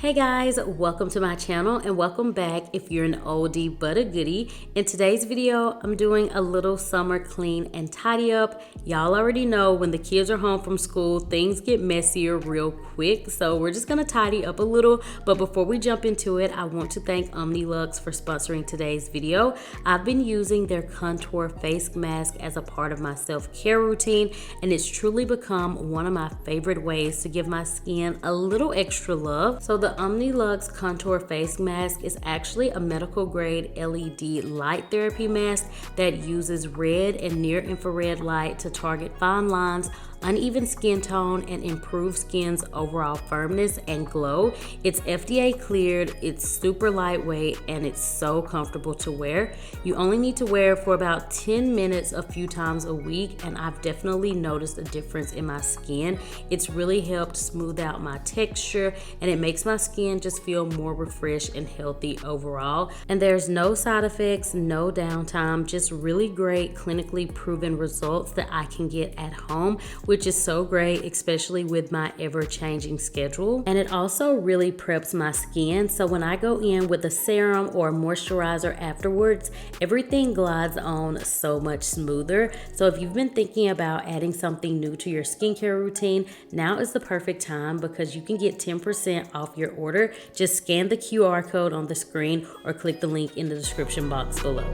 Hey guys, welcome to my channel and welcome back if you're an oldie but a goodie. In today's video, I'm doing a little summer clean and tidy up. Y'all already know when the kids are home from school, things get messier real quick. So we're just gonna tidy up a little. But before we jump into it, I want to thank Omnilux for sponsoring today's video. I've been using their contour face mask as a part of my self-care routine, and it's truly become one of my favorite ways to give my skin a little extra love. So the Omnilux Contour Face Mask is actually a medical grade LED light therapy mask that uses red and near infrared light to target fine lines, uneven skin tone, and improve skin's overall firmness and glow. It's FDA cleared, it's super lightweight, and it's so comfortable to wear. You only need to wear it for about 10 minutes a few times a week, and I've definitely noticed a difference in my skin. It's really helped smooth out my texture, and it makes my skin just feel more refreshed and healthy overall. And there's no side effects, no downtime, just really great clinically proven results that I can get at home, which is so great, especially with my ever-changing schedule. And it also really preps my skin, so when I go in with a serum or a moisturizer afterwards, everything glides on so much smoother. So if you've been thinking about adding something new to your skincare routine, now is the perfect time because you can get 10% off your order. Just scan the QR code on the screen or click the link in the description box below.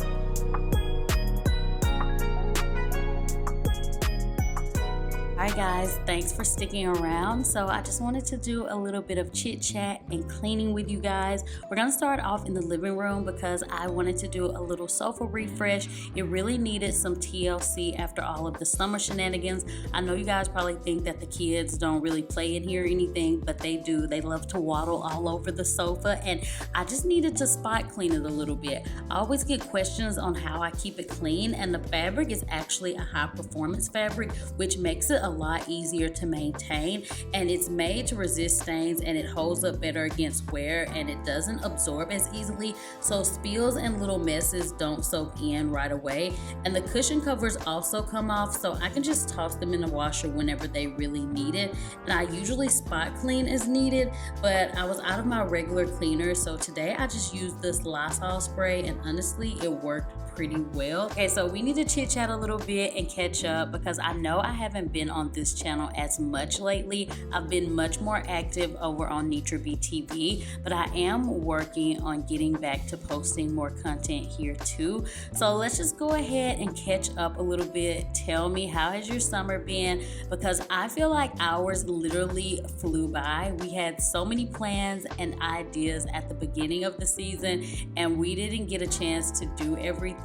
Alright guys, thanks for sticking around. So I just wanted to do a little bit of chit chat and cleaning with you guys. We're gonna start off in the living room because I wanted to do a little sofa refresh. It really needed some TLC after all of the summer shenanigans. I know you guys probably think that the kids don't really play in here or anything, but they do. They love to waddle all over the sofa, and I just needed to spot clean it a little bit. I always get questions on how I keep it clean, and the fabric is actually a high performance fabric, which makes it a lot easier to maintain, and it's made to resist stains, and it holds up better against wear, and it doesn't absorb as easily, so spills and little messes don't soak in right away. And the cushion covers also come off, so I can just toss them in the washer whenever they really need it. And I usually spot clean as needed, but I was out of my regular cleaner, so today I just used this Lysol spray, and honestly it worked pretty well. Okay, so we need to chit chat a little bit and catch up because I know I haven't been on this channel as much lately. I've been much more active over on NitraaB TV, but I am working on getting back to posting more content here too. So let's just go ahead and catch up a little bit. Tell me, how has your summer been? Because I feel like ours literally flew by. We had so many plans and ideas at the beginning of the season, and we didn't get a chance to do everything,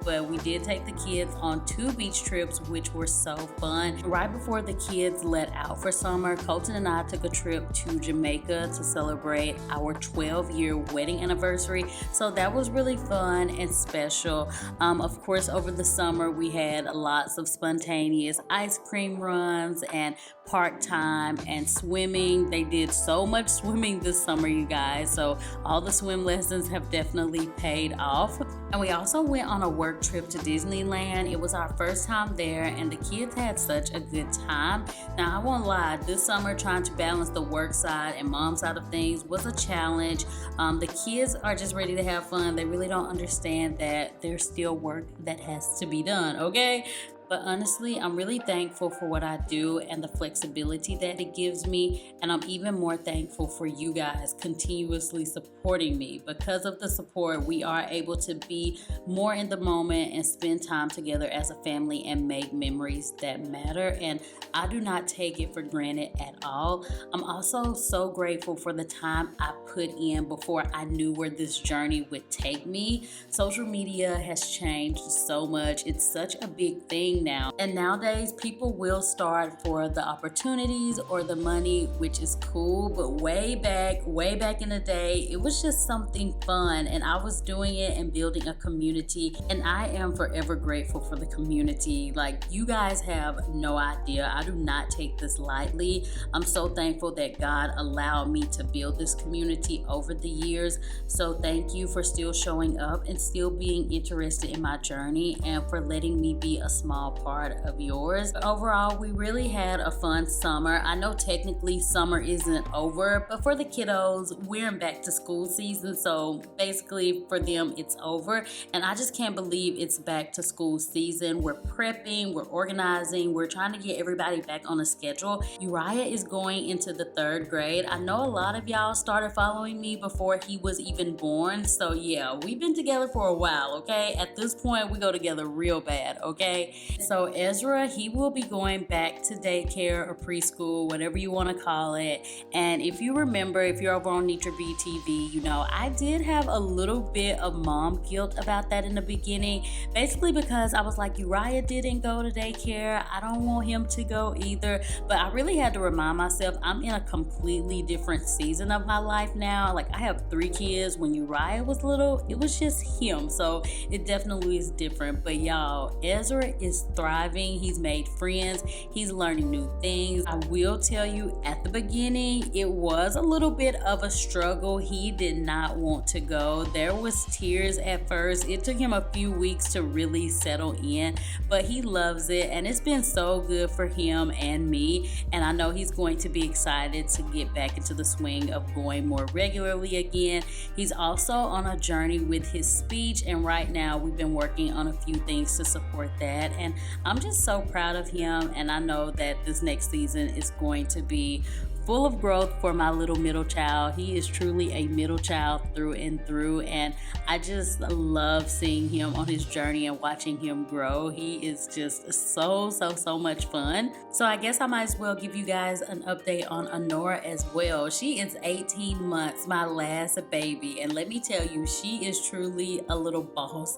but we did take the kids on 2 beach trips, which were so fun. Right before the kids let out for summer, Colton and I took a trip to Jamaica to celebrate our 12-year wedding anniversary. So that was really fun and special. Of course, over the summer, we had lots of spontaneous ice cream runs and park time and swimming. They did so much swimming this summer, you guys. So all the swim lessons have definitely paid off. And we also went on a work trip to Disneyland. It was our first time there, and the kids had such a good time. Now, I won't lie, this summer trying to balance the work side and mom side of things was a challenge. The kids are just ready to have fun. They really don't understand that there's still work that has to be done, okay? But honestly, I'm really thankful for what I do and the flexibility that it gives me. And I'm even more thankful for you guys continuously supporting me. Because of the support, we are able to be more in the moment and spend time together as a family and make memories that matter. And I do not take it for granted at all. I'm also so grateful for the time I put in before I knew where this journey would take me. Social media has changed so much. It's such a big thing now, and nowadays people will start for the opportunities or the money, which is cool, but way back in the day, it was just something fun, and I was doing it and building a community, and I am forever grateful for the community. Like, you guys have no idea. I do not take this lightly. I'm so thankful that God allowed me to build this community over the years. So thank you for still showing up and still being interested in my journey, and for letting me be a small small part of yours. But overall, we really had a fun summer. I know technically summer isn't over, but for the kiddos, we're in back to school season, so basically for them it's over, and I just can't believe it's back to school season. We're prepping, we're organizing, we're trying to get everybody back on a schedule. Uriah is going into the 3rd grade. I know a lot of y'all started following me before he was even born, so yeah, we've been together for a while, okay? At this point, we go together real bad, okay? So Ezra, he will be going back to daycare or preschool, whatever you want to call it. And if you remember, if you're over on NitraaB TV, you know, I did have a little bit of mom guilt about that in the beginning, basically because I was like, Uriah didn't go to daycare, I don't want him to go either. But I really had to remind myself I'm in a completely different season of my life now. Like, I have 3 kids. When Uriah was little, it was just him, so it definitely is different. But y'all, Ezra is thriving. He's made friends, he's learning new things. I will tell you, at the beginning it was a little bit of a struggle. He did not want to go. There was tears at first. It took him a few weeks to really settle in, but he loves it, and it's been so good for him and me. And I know he's going to be excited to get back into the swing of going more regularly again. He's also on a journey with his speech, and right now we've been working on a few things to support that, and I'm just so proud of him. And I know that this next season is going to be full of growth for my little middle child. He is truly a middle child through and through, and I just love seeing him on his journey and watching him grow. He is just so much fun. So I guess I might as well give you guys an update on Honora as well. She is 18 months, my last baby, and let me tell you, she is truly a little boss,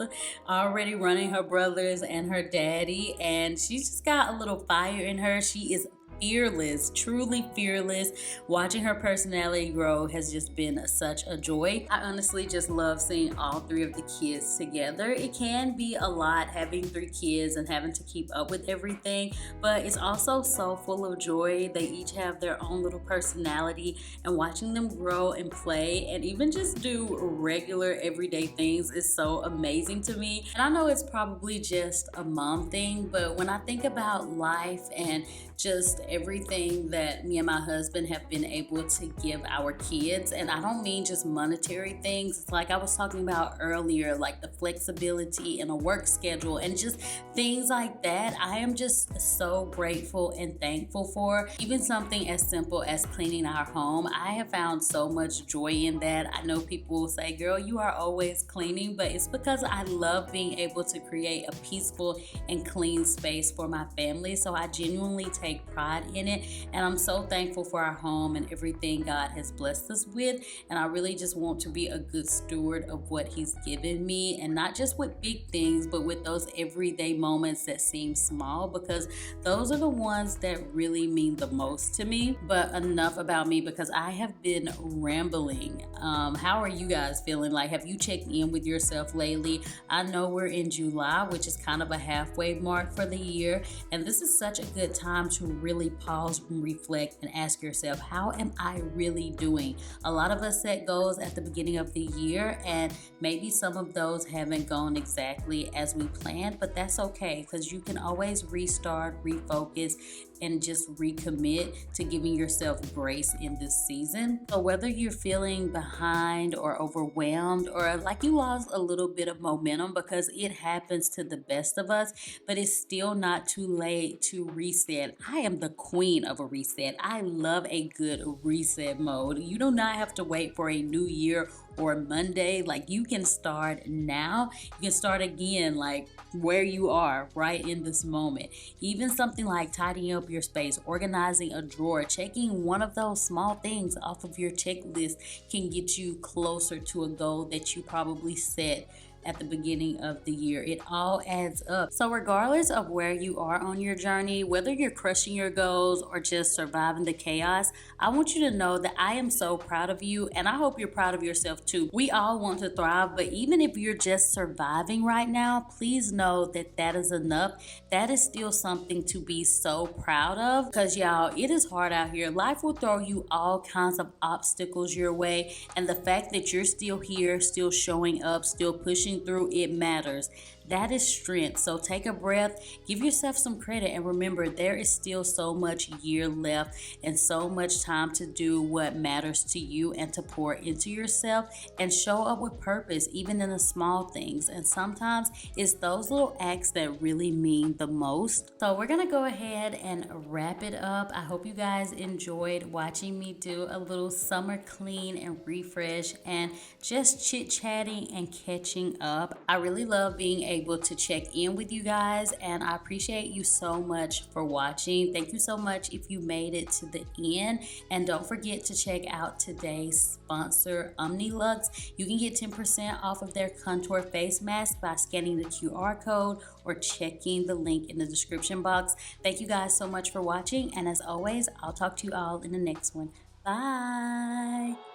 already running her brothers and her daddy, and she's just got a little fire in her. She is fearless, truly fearless. Watching her personality grow has just been such a joy. I honestly just love seeing all 3 of the kids together. It can be a lot having 3 kids and having to keep up with everything, but it's also so full of joy. They each have their own little personality, and watching them grow and play and even just do regular everyday things is so amazing to me. And I know it's probably just a mom thing, but when I think about life and just everything that me and my husband have been able to give our kids, and I don't mean just monetary things, it's like I was talking about earlier, like the flexibility in a work schedule and just things like that, I am just so grateful and thankful for. Even something as simple as cleaning our home, I have found so much joy in that. I know people will say, girl, you are always cleaning, but it's because I love being able to create a peaceful and clean space for my family. So I genuinely take pride in it, and I'm so thankful for our home and everything God has blessed us with. And I really just want to be a good steward of what He's given me, and not just with big things, but with those everyday moments that seem small, because those are the ones that really mean the most to me. But enough about me, because I have been rambling. How are you guys feeling? Like, have you checked in with yourself lately? I know we're in July, which is kind of a halfway mark for the year, and this is such a good time to really pause and reflect and ask yourself, how am I really doing? A lot of us set goals at the beginning of the year, and maybe some of those haven't gone exactly as we planned, but that's okay, because you can always restart, refocus, and just recommit to giving yourself grace in this season. So whether you're feeling behind or overwhelmed, or like you lost a little bit of momentum, because it happens to the best of us, but it's still not too late to reset. I am the queen of a reset. I love a good reset mode. You do not have to wait for a new year or Monday. Like, you can start now. You can start again, like where you are right in this moment. Even something like tidying up your space, organizing a drawer, checking one of those small things off of your checklist can get you closer to a goal that you probably set at the beginning of the year. It all adds up. So regardless of where you are on your journey, whether you're crushing your goals or just surviving the chaos, I want you to know that I am so proud of you, and I hope you're proud of yourself too. We all want to thrive, but even if you're just surviving right now, please know that that is enough. That is still something to be so proud of, because y'all, it is hard out here. Life will throw you all kinds of obstacles your way, and the fact that you're still here, still showing up, still pushing pushing through, it matters. That is strength. So take a breath, give yourself some credit, and remember there is still so much year left and so much time to do what matters to you and to pour into yourself and show up with purpose, even in the small things. And sometimes it's those little acts that really mean the most. So we're gonna go ahead and wrap it up. I hope you guys enjoyed watching me do a little summer clean and refresh and just chit-chatting and catching up. I really love being able to check in with you guys, and I appreciate you so much for watching. Thank you so much if you made it to the end, and don't forget to check out today's sponsor, Omnilux. You can get 10% off of their contour face mask by scanning the QR code or checking the link in the description box. Thank you guys so much for watching, and as always, I'll talk to you all in the next one. Bye.